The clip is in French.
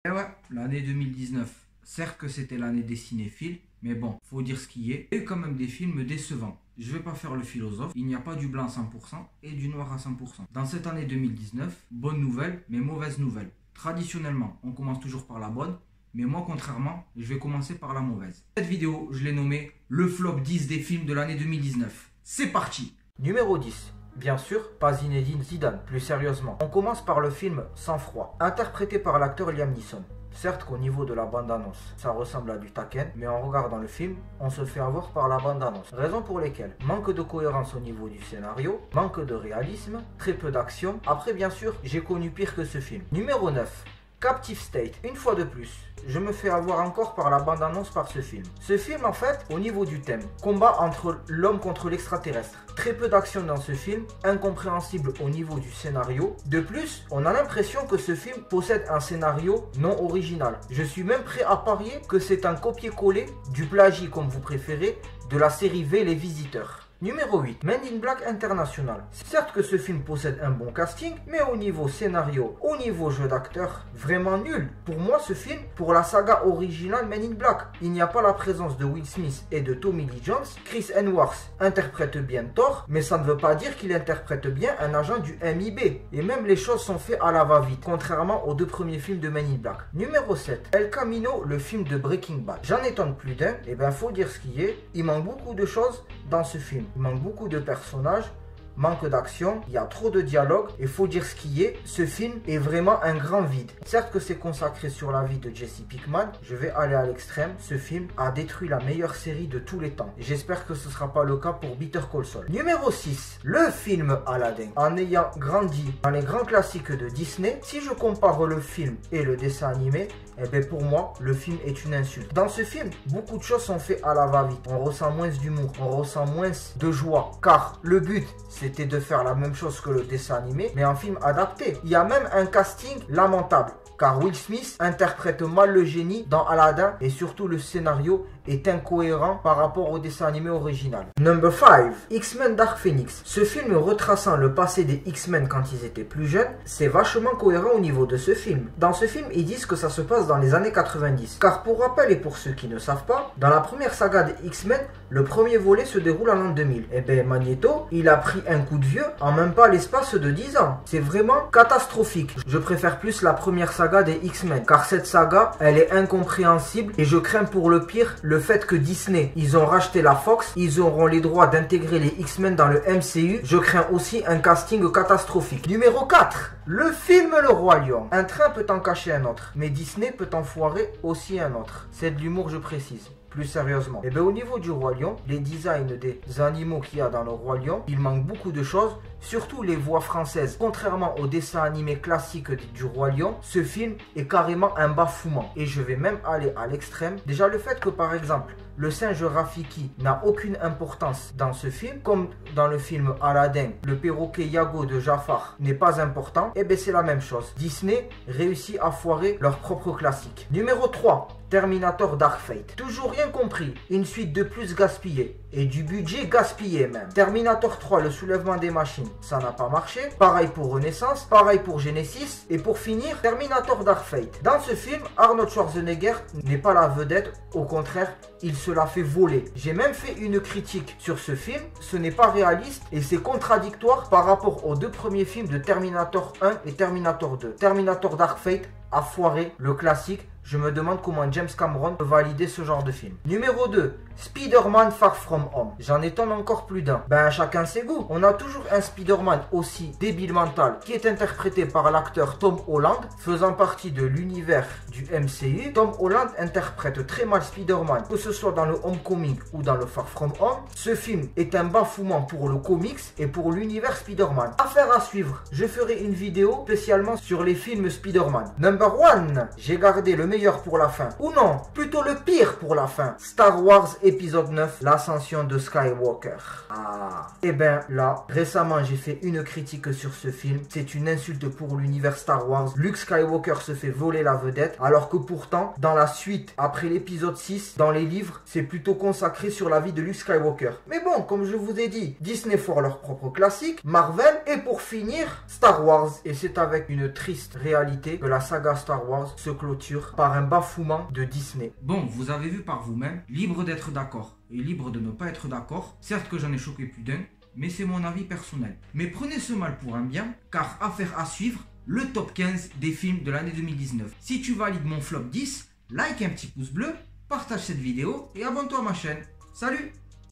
Et ouais, l'année 2019. Certes que c'était l'année des cinéphiles, mais bon, faut dire ce qui est. Et quand même des films décevants. Je vais pas faire le philosophe, il n'y a pas du blanc à 100% et du noir à 100%. Dans cette année 2019, bonne nouvelle, mais mauvaise nouvelle. Traditionnellement, on commence toujours par la bonne, mais moi contrairement, je vais commencer par la mauvaise. Cette vidéo, je l'ai nommée le flop 10 des films de l'année 2019. C'est parti! Numéro 10. Bien sûr, pas Zinedine Zidane, plus sérieusement. On commence par le film Sang Froid, interprété par l'acteur Liam Neeson. Certes qu'au niveau de la bande-annonce, ça ressemble à du Taken, mais en regardant le film, on se fait avoir par la bande-annonce. Raison pour lesquelles manque de cohérence au niveau du scénario, manque de réalisme, très peu d'action. Après bien sûr, j'ai connu pire que ce film. Numéro 9. Captive State, une fois de plus, je me fais avoir encore par la bande-annonce par ce film. Ce film en fait, au niveau du thème, combat entre l'homme contre l'extraterrestre. Très peu d'action dans ce film, incompréhensible au niveau du scénario. De plus, on a l'impression que ce film possède un scénario non original. Je suis même prêt à parier que c'est un copier-coller du plagiat comme vous préférez, de la série V Les Visiteurs. Numéro 8. Men in Black International. Certes que ce film possède un bon casting, mais au niveau scénario, au niveau jeu d'acteur, vraiment nul. Pour moi, ce film, pour la saga originale Men in Black, il n'y a pas la présence de Will Smith et de Tommy Lee Jones. Chris Hemsworth interprète bien Thor, mais ça ne veut pas dire qu'il interprète bien un agent du MIB. Et même les choses sont faites à la va-vite, contrairement aux deux premiers films de Men in Black. Numéro 7. El Camino, le film de Breaking Bad. J'en étonne plus d'un, et ben faut dire ce qui est, il manque beaucoup de choses dans ce film. Il manque beaucoup de personnages, manque d'action, il y a trop de dialogue et faut dire ce qui est, ce film est vraiment un grand vide. Certes que c'est consacré sur la vie de Jesse Pinkman, je vais aller à l'extrême, ce film a détruit la meilleure série de tous les temps. J'espère que ce ne sera pas le cas pour Better Call Saul. Numéro 6, le film Aladdin. En ayant grandi dans les grands classiques de Disney, si je compare le film et le dessin animé, eh bien pour moi, le film est une insulte. Dans ce film, beaucoup de choses sont faites à la va-vite. On ressent moins d'humour, on ressent moins de joie. Car le but, c'était de faire la même chose que le dessin animé, mais en film adapté. Il y a même un casting lamentable. Car Will Smith interprète mal le génie dans Aladdin et surtout le scénario est incohérent par rapport au dessin animé original. Number 5. X-Men Dark Phoenix. Ce film retraçant le passé des X-Men quand ils étaient plus jeunes, c'est vachement cohérent au niveau de ce film. Dans ce film, ils disent que ça se passe dans les années 90. Car pour rappel et pour ceux qui ne savent pas, dans la première saga des X-Men, le premier volet se déroule en l'an 2000. Et bien Magneto, il a pris un coup de vieux en même pas l'espace de 10 ans. C'est vraiment catastrophique. Je préfère plus la première saga des X-Men, car cette saga, elle est incompréhensible et je crains pour le pire le fait que Disney, ils ont racheté la Fox, ils auront les droits d'intégrer les X-Men dans le MCU. Je crains aussi un casting catastrophique. Numéro 4, le film Le Roi Lion. Un train peut en cacher un autre, mais Disney peut en foirer aussi un autre. C'est de l'humour, je précise. Plus sérieusement, et bien au niveau du Roi Lion, les designs des animaux qu'il y a dans le Roi Lion, il manque beaucoup de choses, surtout les voix françaises. Contrairement au dessin animé classique du Roi Lion, ce film est carrément un bafouement. Et je vais même aller à l'extrême. Déjà le fait que par exemple, le singe Rafiki n'a aucune importance dans ce film, comme dans le film Aladdin, le perroquet Iago de Jafar n'est pas important, et bien c'est la même chose. Disney réussit à foirer leur propre classique. Numéro 3. Terminator Dark Fate. Toujours rien compris, une suite de plus gaspillée et du budget gaspillé même. Terminator 3, le soulèvement des machines, ça n'a pas marché. Pareil pour Renaissance, pareil pour Genesis et pour finir, Terminator Dark Fate. Dans ce film, Arnold Schwarzenegger n'est pas la vedette, au contraire, il se l'a fait voler. J'ai même fait une critique sur ce film, ce n'est pas réaliste et c'est contradictoire par rapport aux deux premiers films de Terminator 1 et Terminator 2. Terminator Dark Fate a foiré le classique. Je me demande comment James Cameron peut valider ce genre de film. Numéro 2. Spider-Man Far From Home. J'en étonne encore plus d'un. Ben chacun ses goûts. On a toujours un Spider-Man aussi débile mental qui est interprété par l'acteur Tom Holland, faisant partie de l'univers du MCU. Tom Holland interprète très mal Spider-Man, que ce soit dans le Homecoming ou dans le Far From Home. Ce film est un bafouement pour le comics et pour l'univers Spider-Man. Affaire à suivre. Je ferai une vidéo spécialement sur les films Spider-Man. Number 1. J'ai gardé le meilleur meilleur pour la fin. Ou non, plutôt le pire pour la fin. Star Wars épisode 9, l'ascension de Skywalker. Ah. Et ben là, récemment j'ai fait une critique sur ce film. C'est une insulte pour l'univers Star Wars. Luke Skywalker se fait voler la vedette, alors que pourtant, dans la suite, après l'épisode 6, dans les livres, c'est plutôt consacré sur la vie de Luke Skywalker. Mais bon, comme je vous ai dit, Disney font leur propre classique, Marvel, et pour finir, Star Wars. Et c'est avec une triste réalité que la saga Star Wars se clôture par un bafouement de Disney. Bon, vous avez vu par vous-même, libre d'être d'accord et libre de ne pas être d'accord. Certes que j'en ai choqué plus d'un, mais c'est mon avis personnel. Mais prenez ce mal pour un bien, car affaire à suivre, le top 15 des films de l'année 2019. Si tu valides mon flop 10, like un petit pouce bleu, partage cette vidéo et abonne-toi à ma chaîne. Salut!